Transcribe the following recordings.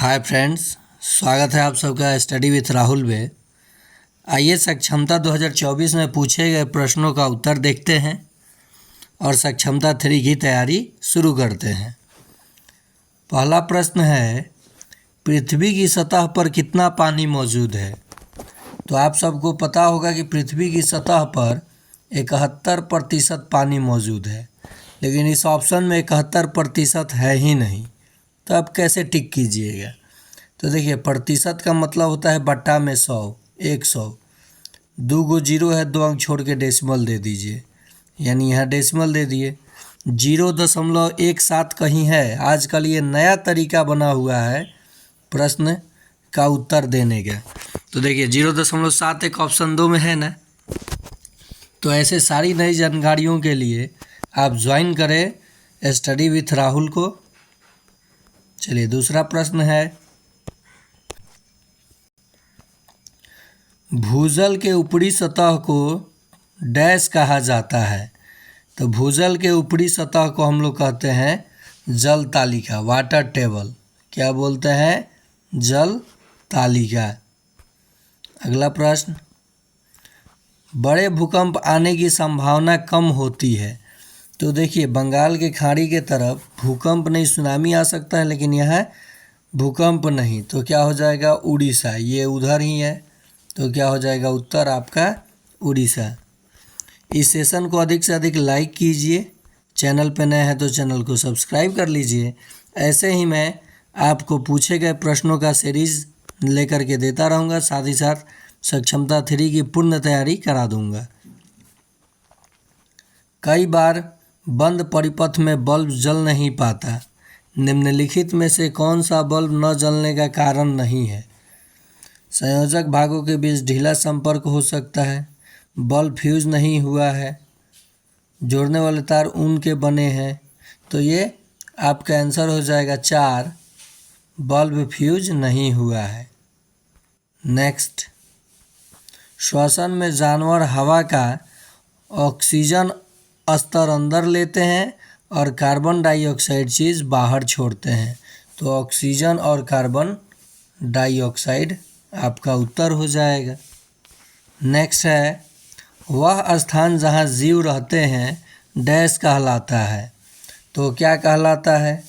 Hi friends, स्वागत है आप सबका स्टडी विथ राहुल में। आइए सक्षमता 2024 में पूछे गए प्रश्नों का उत्तर देखते हैं और सक्षमता 3 की तैयारी शुरू करते हैं। पहला प्रश्न है, पृथ्वी की सतह पर कितना पानी मौजूद है? तो आप सबको पता होगा कि पृथ्वी की सतह पर 71% पानी मौजूद है, लेकिन इस ऑप्शन में 71% है ही नहीं। तो अब कैसे टिक कीजिएगा? तो देखिए, प्रतिशत का मतलब होता है बट्टा में 100, 100। 2 गो जीरो है, 2 अंक छोड़ के डेसिमल दे दीजिए, यानी यहाँ डेसिमल दे दिए। 0.17 कहीं है? आजकल ये नया तरीका बना हुआ है प्रश्न का उत्तर देने का। तो देखिए 0.7 एक ऑप्शन 2 में है ना। तो ऐसे सारी नई जानकारियों के लिए आप ज्वाइन करें स्टडी विथ राहुल को। चलिए दूसरा प्रश्न है, भूजल के ऊपरी सतह को डैश कहा जाता है? तो भूजल के ऊपरी सतह को हम लोग कहते हैं जल तालिका, वाटर टेबल। क्या बोलते हैं? जल तालिका। अगला प्रश्न, बड़े भूकंप आने की संभावना कम होती है? तो देखिए, बंगाल के खाड़ी के तरफ भूकंप नहीं, सुनामी आ सकता है, लेकिन यहाँ भूकंप नहीं। तो क्या हो जाएगा? उड़ीसा। ये उधर ही है, तो क्या हो जाएगा उत्तर आपका? उड़ीसा। इस सेशन को अधिक से अधिक लाइक कीजिए। चैनल पर नए हैं तो चैनल को सब्सक्राइब कर लीजिए। ऐसे ही मैं आपको पूछे गए प्रश्नों का सीरीज़ लेकर के देता रहूँगा, साथ ही साथ सक्षमता 3 की पूर्ण तैयारी करा दूँगा। कई बार बंद परिपथ में बल्ब जल नहीं पाता। निम्नलिखित में से कौन सा बल्ब न जलने का कारण नहीं है? संयोजक भागों के बीच ढीला संपर्क हो सकता है, बल्ब फ्यूज नहीं हुआ है, जोड़ने वाले तार ऊन के बने हैं। तो ये आपका आंसर हो जाएगा 4, बल्ब फ्यूज नहीं हुआ है। नेक्स्ट, श्वसन में जानवर हवा का ऑक्सीजन स्तर अंदर लेते हैं और कार्बन डाइऑक्साइड चीज़ बाहर छोड़ते हैं। तो ऑक्सीजन और कार्बन डाइऑक्साइड आपका उत्तर हो जाएगा। नेक्स्ट है, वह स्थान जहाँ जीव रहते हैं डैश कहलाता है? तो क्या कहलाता है?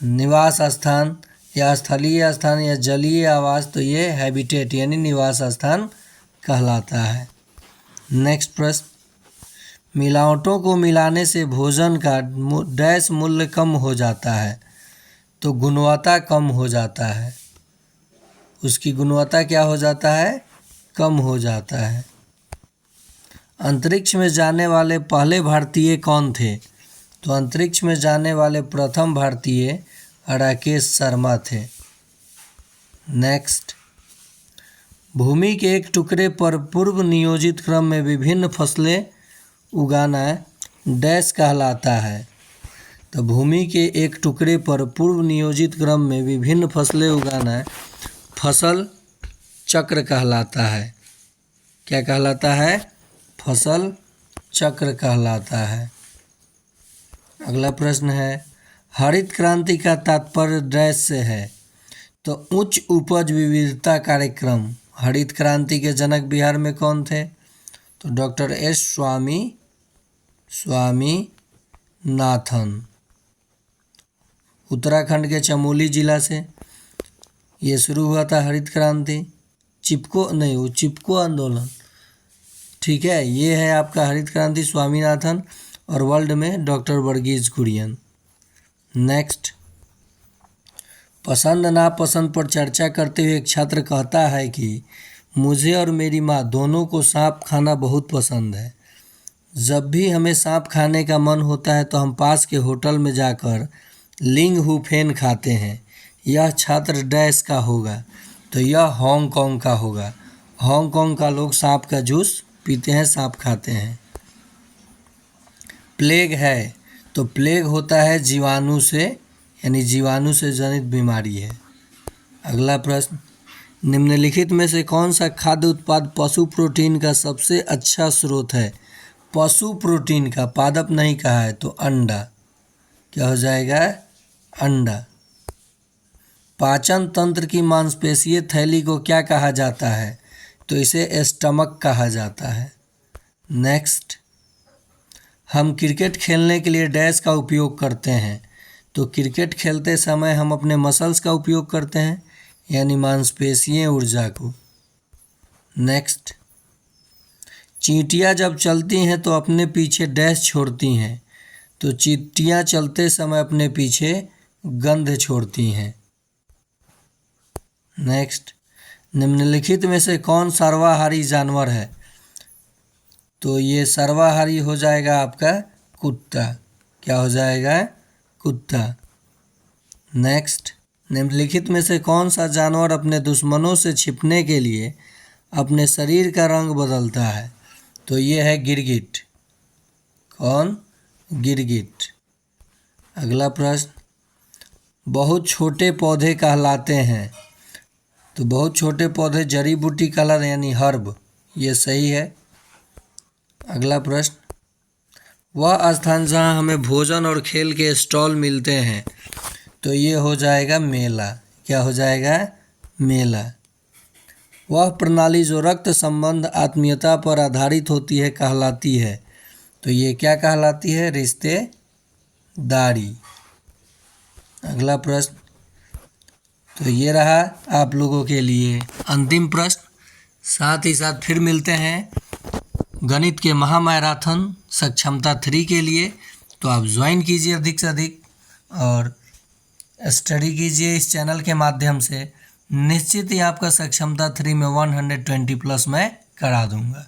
निवास स्थान या स्थलीय स्थान या जलीय आवास। तो ये हैबिटेट यानी निवास स्थान कहलाता है। नेक्स्ट प्रश्न, मिलावटों को मिलाने से भोजन का डैश मूल्य कम हो जाता है? तो गुणवत्ता कम हो जाता है। उसकी गुणवत्ता क्या हो जाता है? कम हो जाता है। अंतरिक्ष में जाने वाले पहले भारतीय कौन थे? तो अंतरिक्ष में जाने वाले प्रथम भारतीय राकेश शर्मा थे। नेक्स्ट, भूमि के एक टुकड़े पर पूर्व नियोजित क्रम में विभिन्न फसलें उगाना डैश कहलाता है? तो भूमि के एक टुकड़े पर पूर्व नियोजित क्रम में विभिन्न फसलें उगाना फसल चक्र कहलाता है। क्या कहलाता है? फसल चक्र कहलाता है। अगला प्रश्न है, हरित क्रांति का तात्पर्य डैश से है? तो उच्च उपज विविधता कार्यक्रम। हरित क्रांति के जनक बिहार में कौन थे? तो डॉक्टर एस स्वामीनाथन। उत्तराखंड के चमोली जिला से ये शुरू हुआ था हरित क्रांति। चिपको आंदोलन, ठीक है। ये है आपका हरित क्रांति, स्वामीनाथन, और वर्ल्ड में डॉक्टर वर्गीज कुरियन। नेक्स्ट, पसंद नापसंद पर चर्चा करते हुए एक छात्र कहता है कि मुझे और मेरी माँ दोनों को सांप खाना बहुत पसंद है। जब भी हमें सांप खाने का मन होता है तो हम पास के होटल में जाकर लिंग हुफेन खाते हैं। यह छात्र डैश का होगा? तो यह हांगकांग का होगा। हांगकांग का लोग सांप का जूस पीते हैं, सांप खाते हैं। प्लेग है? तो प्लेग होता है जीवाणु से, यानी जीवाणु से जनित बीमारी है। अगला प्रश्न, निम्नलिखित में से कौन सा खाद्य उत्पाद पशु प्रोटीन का सबसे अच्छा स्रोत है? पशु प्रोटीन का, पादप नहीं कहा है, तो अंडा। क्या हो जाएगा? अंडा। पाचन तंत्र की मांसपेशीय थैली को क्या कहा जाता है? तो इसे स्टमक कहा जाता है। नेक्स्ट, हम क्रिकेट खेलने के लिए डैश का उपयोग करते हैं। तो क्रिकेट खेलते समय हम अपने मसल्स का उपयोग करते हैं, यानी मांसपेशीय ऊर्जा को। नेक्स्ट, चींटियाँ जब चलती हैं तो अपने पीछे डैश छोड़ती हैं। तो चींटियाँ चलते समय अपने पीछे गंध छोड़ती हैं। नेक्स्ट, निम्नलिखित में से कौन सर्वाहारी जानवर है? तो ये सर्वाहारी हो जाएगा आपका कुत्ता। क्या हो जाएगा? कुत्ता। नेक्स्ट, निम्नलिखित में से कौन सा जानवर अपने दुश्मनों से छिपने के लिए अपने शरीर का रंग बदलता है? तो ये है गिरगिट। कौन? गिरगिट। अगला प्रश्न, बहुत छोटे पौधे कहलाते हैं। तो बहुत छोटे पौधे जड़ी बूटी कहलाते हैं, यानी हर्ब। ये सही है। अगला प्रश्न, वह स्थान जहाँ हमें भोजन और खेल के स्टॉल मिलते हैं। तो ये हो जाएगा मेला। क्या हो जाएगा? मेला। वह प्रणाली जो रक्त संबंध आत्मीयता पर आधारित होती है कहलाती है। तो ये क्या कहलाती है? रिश्तेदारी। अगला प्रश्न, तो ये रहा आप लोगों के लिए अंतिम प्रश्न। साथ ही साथ फिर मिलते हैं गणित के महामैराथन सक्षमता 3 के लिए। तो आप ज्वाइन कीजिए अधिक से अधिक और स्टडी कीजिए इस चैनल के माध्यम से। निश्चित ही आपका सक्षमता 3 में 120 प्लस मैं करा दूंगा।